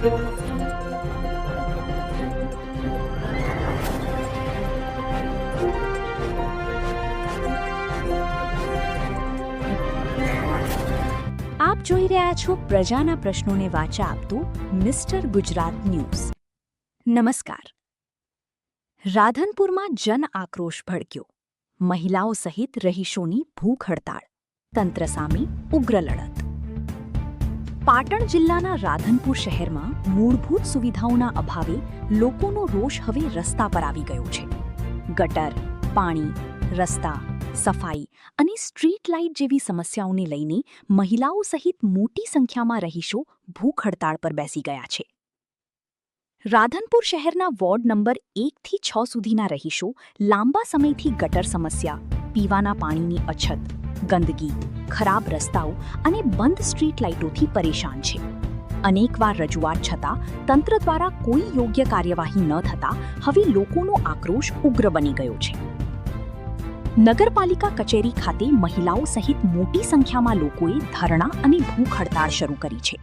આપ જોઈ રહ્યા છો પ્રજાના પ્રશ્નોને વાચા આપતું મિસ્ટર ગુજરાત ન્યૂઝ। નમસ્કાર। રાધનપુરમાં જન આક્રોશ ભડક્યો, મહિલાઓ સહિત રહીશોની ભૂખ હડતાળ, તંત્ર સામે ઉગ્ર લડત। પાટણ જિલ્લાના રાધનપુર શહેરમાં મૂળભૂત સુવિધાઓના અભાવે લોકોનો રોષ હવે રસ્તા પર આવી ગયો છે। ગટર, પાણી, રસ્તા, સફાઈ અને સ્ટ્રીટ લાઇટ જેવી સમસ્યાઓને લઈને મહિલાઓ સહિત મોટી સંખ્યામાં રહીશો ભૂખ હડતાળ પર બેસી ગયા છે। રાધનપુર શહેરના વોર્ડ નંબર 1 થી 6 સુધીના રહીશો લાંબા સમયથી ગટર સમસ્યા, પીવાના પાણીની અછત, ગંદકી, ખરાબ રસ્તાઓ અને બંધ સ્ટ્રીટ લાઇટોથી પરેશાન છે। અનેકવાર રજૂઆત છતાં તંત્ર દ્વારા કોઈ યોગ્ય કાર્યવાહી ન થતાં હવે લોકોનો આક્રોશ ઉગ્ર બની ગયો છે। નગરપાલિકા કચેરી ખાતે મહિલાઓ સહિત મોટી સંખ્યામાં લોકોએ ધરણા અને ભૂખ હડતાળ શરૂ કરી છે।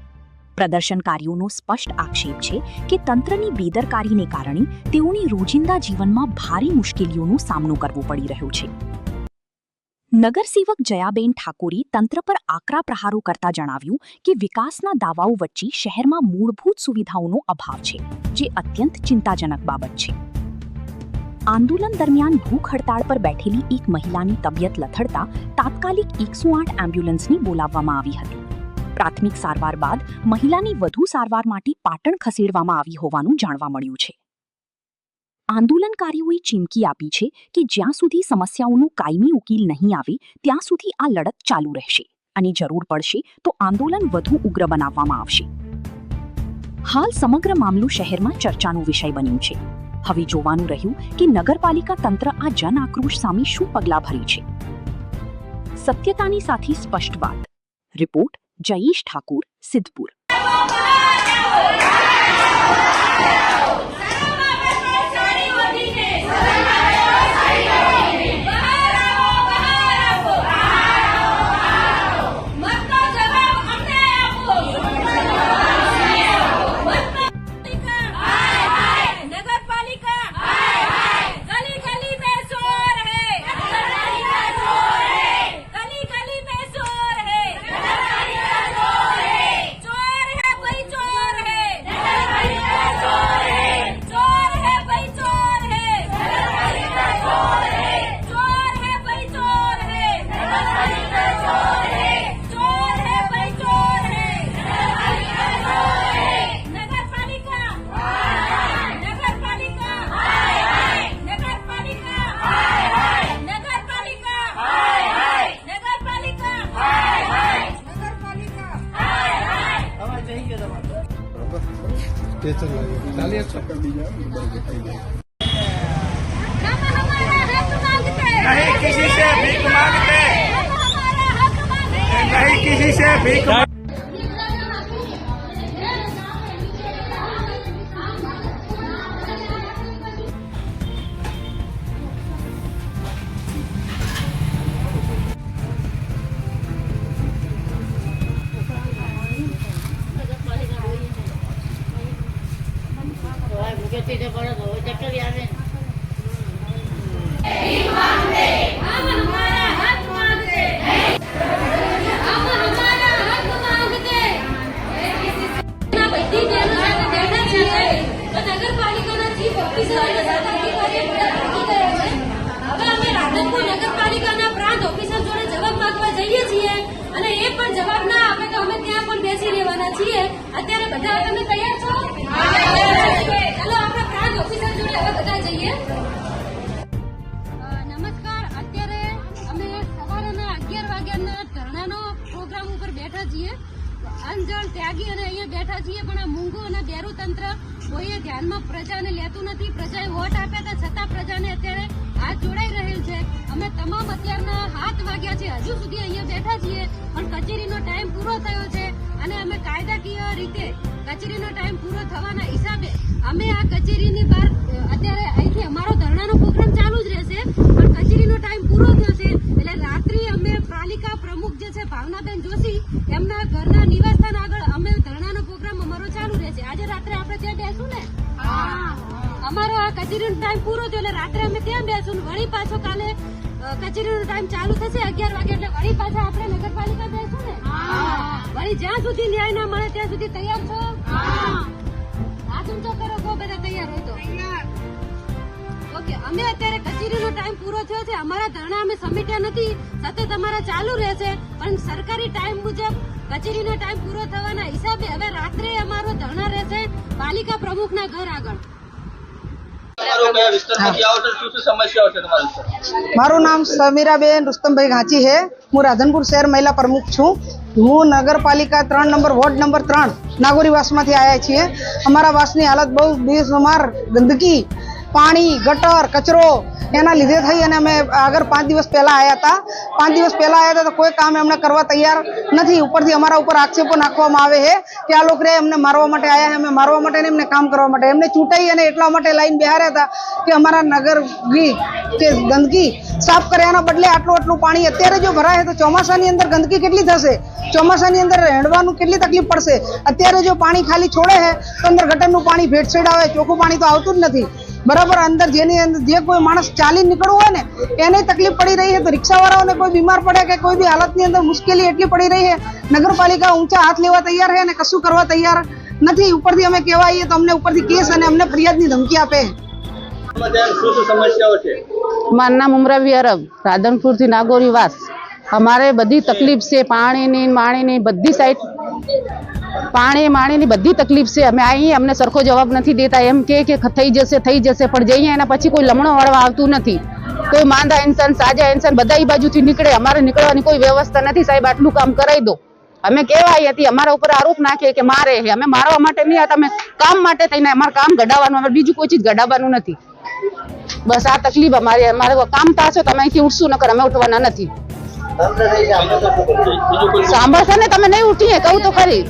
પ્રદર્શનકારીઓનો સ્પષ્ટ આક્ષેપ છે કે તંત્રની બેદરકારીને કારણે તેઓની રોજિંદા જીવનમાં ભારે મુશ્કેલીઓનો સામનો કરવો પડી રહ્યો છે। નગરસેવક જયાબેન ઠાકોરે તંત્ર પર આકરા પ્રહારો કરતા જણાવ્યું કે વિકાસના દાવાઓ વચ્ચે શહેરમાં મૂળભૂત સુવિધાઓનો અભાવ છે, જે અત્યંત ચિંતાજનક બાબત છે। આંદોલન દરમિયાન ભૂખ હડતાળ પર બેઠેલી એક મહિલાની તબિયત લથડતા તાત્કાલિક 108 એમ્બ્યુલન્સની બોલાવવામાં આવી હતી। પ્રાથમિક સારવાર બાદ મહિલાની વધુ સારવાર માટે પાટણ ખસેડવામાં આવી હોવાનું જાણવા મળ્યું છે। આંદોલનકારીઓએ ચીમકી આપી છે કે જ્યાં સુધી સમસ્યાઓનો કાયમી ઉકેલ નહીં આવે ત્યાં સુધી આ લડત ચાલુ રહેશે અને જરૂર પડશે તો આંદોલન વધુ ઉગ્ર બનાવવામાં આવશે। હાલ સમગ્ર મામલો શહેરમાં ચર્ચાનો વિષય બન્યો છે। હવે જોવાનું રહ્યું કે નગરપાલિકા તંત્ર આ જન આક્રોશ સામે શું પગલાં ભરે છે। સત્યતાની સાથે સ્પષ્ટ વાત। રિપોર્ટ જયેશ ઠાકુર, સિદ્ધપુર। नहीं किसी से भीख मांगते, नहीं किसी से भीख નગરપાલિકાના પ્રાંત ઓફિસર જોડે જવાબ માંગવા જઈએ છીએ અને એ પણ જવાબ ના આપે તો અમે ત્યાં પણ બેસી રહેવાના છીએ। અત્યારે બધા તમે તૈયાર છો? ચાલો આપણે પ્રાંત ઓફિસર જોડે હવે બધા જઈએ। નમસ્કાર, અત્યારે અમે સવારના 11 વાગ્યાના ધરણાનો પ્રોગ્રામ ઉપર બેઠા છીએ। અંજળ ત્યાગી અને અહીંયા બેઠા છીએ, પણ આ મૂંગું અને બેરું તંત્ર કોઈએ ધ્યાનમાં પ્રજાને લેતું નથી। પ્રજાએ વોટ આપ્યા હતા છતાં પ્રજાને અત્યારે હાથ જોડાઈ રહેલ છે। અમે તમામ અત્યારના 7 વાગ્યા છે, હજુ સુધી અહીંયા બેઠા છીએ, પણ કચેરીનો ટાઈમ પૂરો થયો છે અને અમે કાયદાકીય રીતે કચેરીનો ટાઈમ પૂરો થવાના હિસાબે અમે આ કચેરીની બહાર અત્યારે અહીંથી અમારો ધરણાનો પ્રોગ્રામ ચાલુ જ રહેશે, પણ કચેરીનો ટાઈમ પૂરો થયો છે એટલે રાત્રિ અમે પાલિકા પ્રમુખ જે છે ભાવનાબેન જોશી એમના ઘરના નિવાસસ્થાન આગળ અમે ધરણાનો પ્રોગ્રામ અમારો ચાલુ રહેશે। આજે રાત્રે આપણે ત્યાં બેસું ને અમારો આ કચેરીનો ટાઈમ પૂરો થયો એટલે રાત્રે અમે ત્યાં બેસું ને વળી પાછો કાલે કચેરીનો ટાઈમ ચાલુ થશે 11 વાગે એટલે વળી પાછા આપણે નગરપાલિકા બેસું ને વળી જ્યાં સુધી ન્યાય ના મળે ત્યાં સુધી તૈયાર છો હાથ ઊંચો કરો બહુ બધા તૈયાર હોય તો ઓકે અમે અત્યારે કચેરીનો ટાઈમ પૂરો થયો છે અમારા ધરણા અમે સમેટ્યા નથી સતત અમારા ચાલુ રહેશે પણ સરકારી ટાઈમ મુજબ કચેરીનો ટાઈમ પૂરો થવાના હિસાબે હવે રાત્રે અમારો ધરણા રહેશે પાલિકા પ્રમુખના ઘર આગળ મારું નામ સમીરાબેન રુસ્તમભાઈ ઘાંચી છે હું રાધનપુર શહેર મહિલા પ્રમુખ છું હું નગરપાલિકા 3 નંબર વોર્ડ નંબર 3 નાગોરી વાસમાંથી આવ્યા છીએ અમારા વાસની હાલત બહુ બેસુમાર ગંદકી પાણી ગટર કચરો એના લીધે થઈ અને અમે આગળ 5 દિવસ પહેલા આવ્યા હતા 5 દિવસ પહેલા આવ્યા હતા તો કોઈ કામ એમને કરવા તૈયાર નથી ઉપરથી અમારા ઉપર આક્ષેપો નાખવામાં આવે છે કે આ લોકો અમને મારવા માટે આવ્યા છે અમે મારવા માટે એમને કામ કરવા માટે એમને ચૂંટાઈ અને એટલા માટે લાઈન બેહાર્યા હતા કે અમારા નગરની કે ગંદકી સાફ કર્યાના બદલે આટલું પાણી અત્યારે જો ભરાય તો ચોમાસાની અંદર ગંદકી કેટલી થશે ચોમાસાની અંદર રહેવાનું કેટલી તકલીફ પડશે અત્યારે જો પાણી ખાલી છોડે છે તો અંદર ગટરનું પાણી ભેટસેડ આવે ચોખ્ખું પાણી તો આવતું જ નથી બરાબર અંદર જેની અંદર જે કોઈ માણસ ચાલી નીકળવું હોય ને એને તકલીફ પડી રહી છે તો રિક્ષાવાળાઓને કોઈ બીમાર પડે કે કોઈ બી હાલતની અંદર મુશ્કેલી એટલી પડી રહી છે નગરપાલિકા ઊંચા હાથ લેવા તૈયાર છે અને કશું કરવા તૈયાર નથી ઉપરથી અમે કહેવાઈએ તો અમને ઉપરથી કેસ અને અમને ફરિયાદની ધમકી આપે મારું નામ ઉમરાવી અરબ રાધનપુર થી નાગોરી વાસ અમારે બધી તકલીફ છે પાણીની બધી સાઈડ પાણીની બધી તકલીફ છે અમે અહીં અમને સરખો જવાબ નથી દેતા એમ કે થઈ જશે પણ જઈએ એના પછી કોઈ લમણો વાળવા આવતું નથી કોઈ માંદા ઇન્સાન સાજા ઇન્સાન બધા એ બાજુથી નીકળે અમારે નીકળવાની કોઈ વ્યવસ્થા નથી સાહેબ આટલું કામ કરાવી દો અમે કહેવાય હતી અમારા ઉપર આરોપ નાખે કે મારે છે અમે મારવા માટે નહીં હતા અમે કામ માટે થઈને અમારું કામ ઘડાવવાનું અમે બીજું કોઈ ચીજ ઘડાવવાનું નથી બસ આ તકલીફ અમારે કામ થશે તો અમે અહીંથી ઉઠશું નકર અમે ઉઠવાના નથી સાંભળશે ને તમે નહીં ઉઠીએ કહું તો ખરી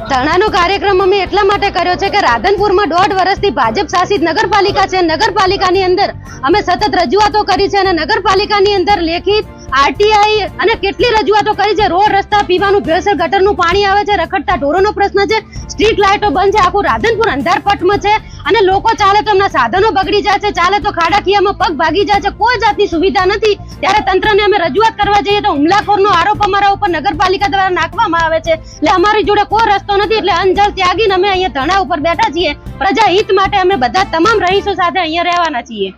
ધરણાનો કાર્યક્રમ અમે એટલા માટે કર્યો છે કે રાધનપુરમાં 1.5 વર્ષથી ભાજપ શાસિત નગરપાલિકા છે નગરપાલિકાની અંદર અમે સતત રજૂઆતો કરી છે અને નગરપાલિકાની અંદર લેખિત આરટીઆઈ અને કેટલી રજૂઆતો કરી છે રોડ રસ્તા પીવાનું ભેળસેળ ગટરનું પાણી આવે છે રખડતા ઢોરોનો પ્રશ્ન છે સ્ટ્રીટ લાઇટો બંધ છે આખું રાધનપુર અંધારપટમાં છે અને લોકો ચાલે તો એમના સાધનો બગડી જાય છે ચાલે તો ખાડાખીયામાં પગ ભાગી જાય છે કોઈ જાતની સુવિધા નથી ત્યારે તંત્રને અમે રજૂઆત કરવા જઈએ તો હુમલાખોરનો આરોપ અમારા ઉપર નગરપાલિકા દ્વારા નાખવામાં આવે છે એટલે અમારી જોડે કોઈ રસ્તો નથી એટલે અંજલ ત્યાગીને અમે અહીંયા ધરણા ઉપર બેઠા છીએ પ્રજા હિત માટે અમે બધા તમામ રહીશો સાથે અહીંયા રહેવાના છીએ